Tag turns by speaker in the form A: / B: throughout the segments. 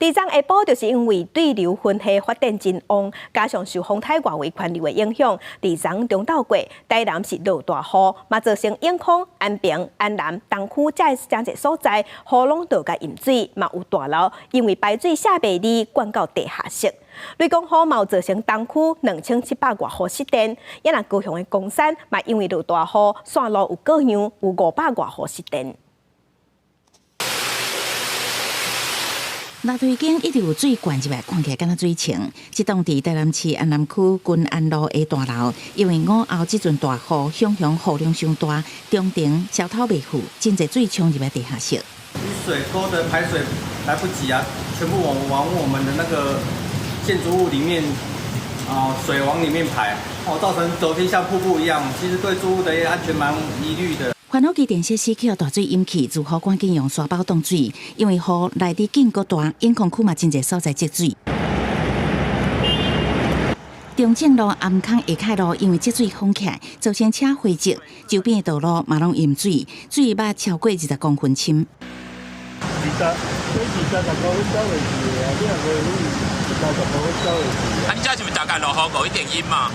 A: 地震下晡，就是因为对流分系发电真旺，加上受风台外围环流的影响，地震中昼过，台南是落大雨，嘛造成永康、安平、安南、东区这个所在，雨拢都甲淹水，嘛有大楼因为排水下袂利，灌到地下室。雷公雨嘛有造成东区2700外户失电，也若高雄的公山嘛因为落大雨，线路有各样有500外户失电。
B: 垃堆间一直有水灌入来，看起来敢若水清。这栋伫台南市安南区君安路的大楼，因为午后这阵大雨，向雨量伤大，中庭消透袂赴，真侪水冲入来地下室。
C: 雨水沟的排水来不及啊，全部往我们的那个建筑物里面水往里面排，造成楼梯像瀑布一样，其实对住户的安全蛮疑虑的。
B: 环保局电设施去大水引起，自豪赶紧用沙包挡水，因为雨来得紧够大，永康区嘛真侪所在积水。中正路、安康下凯路因为积水封起来，造成车回迹，周边的道路嘛拢淹水，水捌超过20公分深。
D: 你家是不是大概落雨一点阴嘛？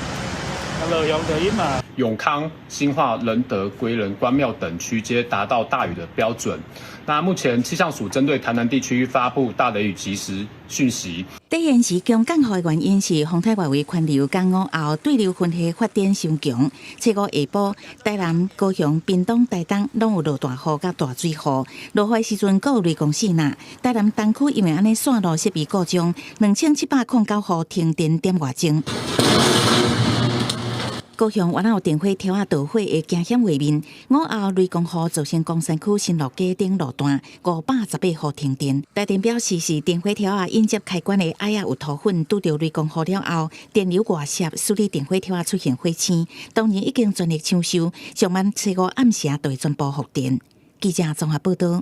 E: 永康、新化、仁德、归仁、关庙等区皆达到大雨的标准。那目前气象署针对台南地区发布大雷雨即时讯息。
B: 第一时强降雨的原因是风台外围环流刚午后对流分系发展伤强。初五下晡，台南、高雄、屏东、台东拢有落大雨甲大水雨。落雨时阵，阁有雷公四呐。台南东区因为安尼线路设备故障，2709户停电点外钟。 高雄原来有电火条啊导火的惊险画面，午后雷公雨造成光山区新乐街顶路段518户停电。台电表示是电火条啊引接开关的矮啊有涂粉，拄着雷公雨了后，电流外泄，xử理电火条啊出现火星。当然已经全力抢修，上晚初五暗时就会全部复电。记者综合报道。